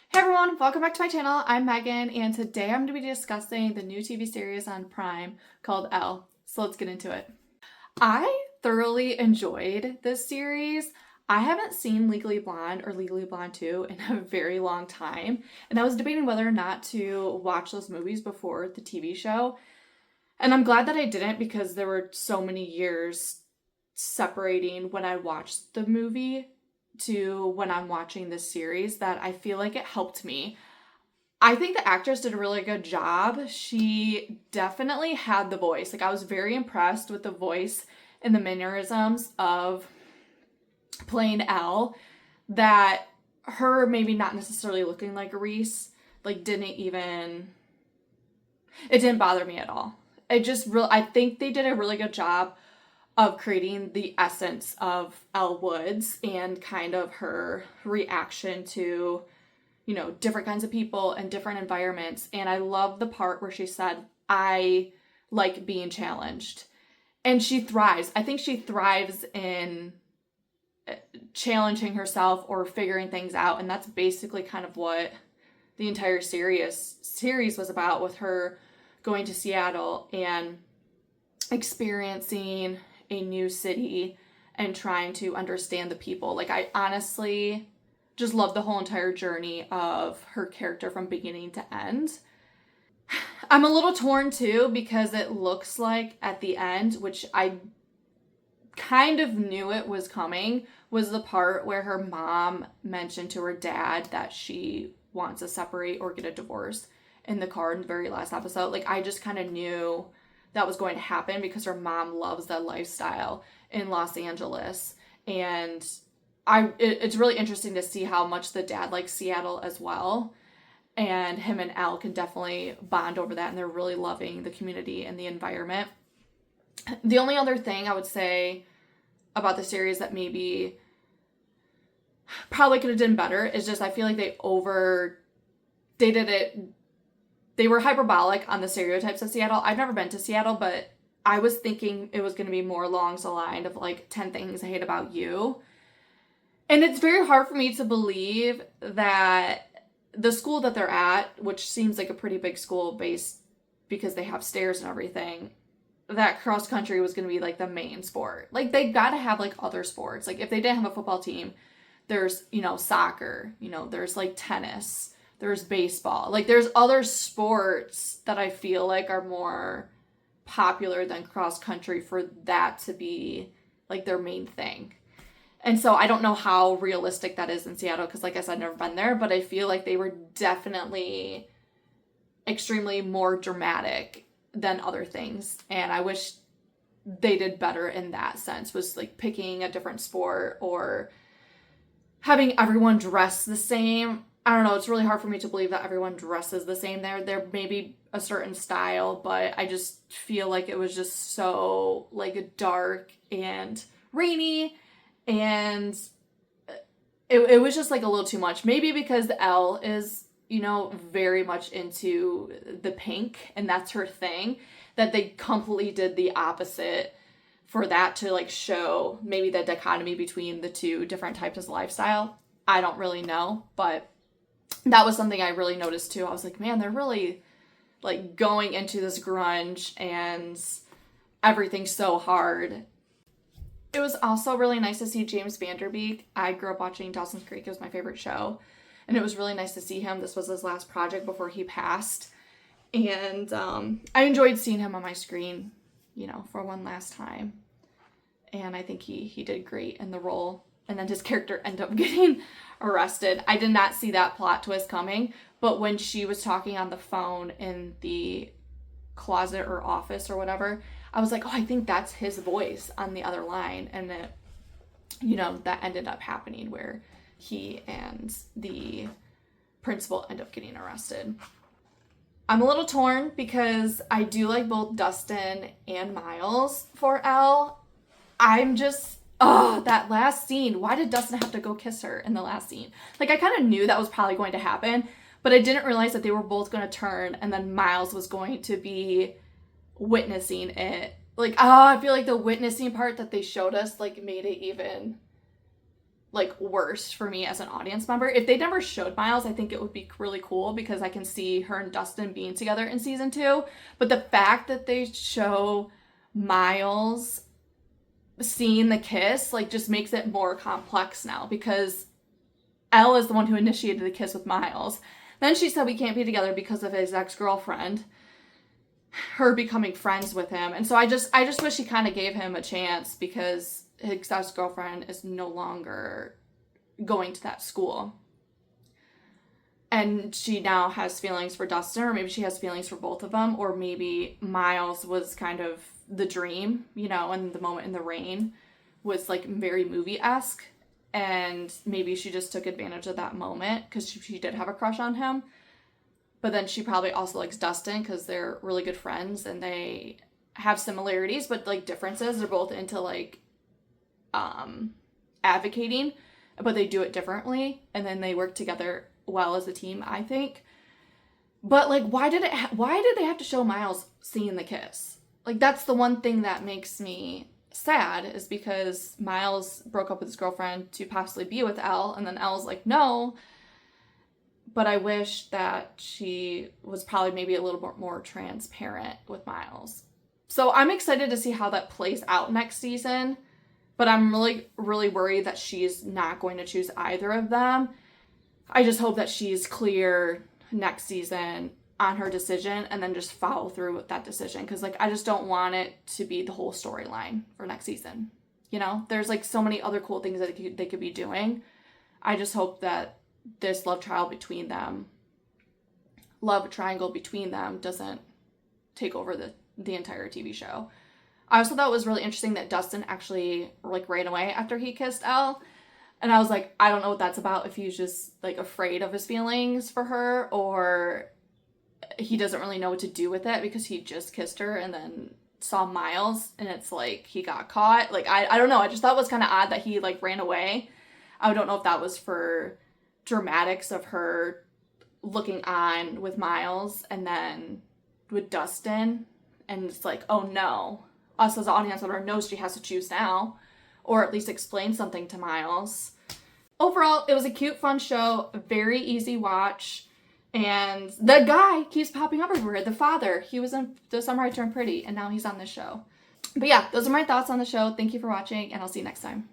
Hey everyone, welcome back to my channel. I'm Megan, and today I'm going to be discussing the new TV series on Prime called Elle. So let's get into it. I thoroughly enjoyed this series. I haven't seen Legally Blonde or Legally Blonde 2 in a very long time, and I was debating whether or not to watch those movies before the TV show. And I'm glad that I didn't because there were so many years separating when I watched the movie to when I'm watching this series that I feel like it helped me. I think the actress did a really good job. She definitely had the voice. Like, I was very impressed with the voice and the mannerisms of playing Elle, that her maybe not necessarily looking like Reese, like, it didn't bother me at all. I think they did a really good job of creating the essence of Elle Woods and kind of her reaction to, different kinds of people and different environments. And I love the part where she said, I like being challenged. And she thrives. I think she thrives in challenging herself or figuring things out. And that's basically kind of what the entire series was about, with her going to Seattle and experiencing a new city and trying to understand the people. Like, I honestly just love the whole entire journey of her character from beginning to end. I'm a little torn too because it looks like at the end, which I kind of knew it was coming, was the part where her mom mentioned to her dad that she wants to separate or get a divorce in the car in the very last episode. Like, I just kind of knew that was going to happen because her mom loves that lifestyle in Los Angeles. And it's really interesting to see how much the dad likes Seattle as well. And him and Elle can definitely bond over that, and they're really loving the community and the environment. The only other thing I would say about the series that maybe probably could have done better is just, I feel like they did it. They were hyperbolic on the stereotypes of Seattle. I've never been to Seattle, but I was thinking it was going to be more along the line of like 10 things I hate about you. And it's very hard for me to believe that the school that they're at, which seems like a pretty big school based because they have stairs and everything, that cross country was going to be like the main sport. Like, they got to have like other sports. Like, if they didn't have a football team, there's, soccer, there's like tennis, there's baseball. Like, there's other sports that I feel like are more popular than cross country for that to be like their main thing. And so I don't know how realistic that is in Seattle because, like I said, I've never been there, but I feel like they were definitely extremely more dramatic than other things. And I wish they did better in that sense, was like picking a different sport or having everyone dress the same. I don't know, it's really hard for me to believe that everyone dresses the same there. There may be a certain style, but I just feel like it was just so like dark and rainy, and it was just like a little too much. Maybe because Elle is, very much into the pink and that's her thing, that they completely did the opposite for that to like show maybe the dichotomy between the two different types of lifestyle. I don't really know, but that was something I really noticed too. I was like, man, they're really like going into this grunge and everything's so hard. It was also really nice to see James Vanderbeek. I grew up watching Dawson's Creek. It was my favorite show. And it was really nice to see him. This was his last project before he passed. And I enjoyed seeing him on my screen, for one last time. And I think he did great in the role. And then his character ended up getting arrested. I did not see that plot twist coming, but when she was talking on the phone in the closet or office or whatever, I was like, oh, I think that's his voice on the other line. And it, that ended up happening where he and the principal end up getting arrested. I'm a little torn because I do like both Dustin and Miles for Elle. I'm just, that last scene. Why did Dustin have to go kiss her in the last scene? Like, I kind of knew that was probably going to happen, but I didn't realize that they were both going to turn and then Miles was going to be witnessing it. Like, I feel like the witnessing part that they showed us, like, made it even like worse for me as an audience member. If they never showed Miles, I think it would be really cool because I can see her and Dustin being together in season 2. But the fact that they show Miles seeing the kiss, like, just makes it more complex now, because Elle is the one who initiated the kiss with Miles. Then she said we can't be together because of his ex-girlfriend, her becoming friends with him. And so I just wish he kind of gave him a chance, because his ex-girlfriend is no longer going to that school. And she now has feelings for Dustin, or maybe she has feelings for both of them, or maybe Miles was kind of the dream, you know, and the moment in the rain was like very movie-esque, and maybe she just took advantage of that moment because she did have a crush on him. But then she probably also likes Dustin because they're really good friends and they have similarities but like differences. They're both into like advocating, but they do it differently, and then they work together well as a team, I think. But like, why did they have to show Miles seeing the kiss? Like, that's the one thing that makes me sad, is because Miles broke up with his girlfriend to possibly be with Elle, and then Elle's like, no. But I wish that she was probably maybe a little bit more transparent with Miles. So I'm excited to see how that plays out next season, but I'm really, really worried that she's not going to choose either of them. I just hope that she's clear next season on her decision and then just follow through with that decision, because like, I just don't want it to be the whole storyline for next season. You know, there's like so many other cool things that they could be doing. I just hope that this love triangle between them doesn't take over the entire TV show. I also thought it was really interesting that Dustin actually like ran away after he kissed Elle. And I was like, I don't know what that's about, if he's just like afraid of his feelings for her, or he doesn't really know what to do with it because he just kissed her and then saw Miles and it's like he got caught. Like, I don't know. I just thought it was kind of odd that he like ran away. I don't know if that was for dramatics of her looking on with Miles and then with Dustin, and it's like, oh no, us as an audience member knows she has to choose now, or at least explain something to Miles. Overall, it was a cute, fun show, very easy watch, and the guy keeps popping up everywhere. The father, he was in The Summer I Turned Pretty, and now he's on this show. But yeah, those are my thoughts on the show. Thank you for watching, and I'll see you next time.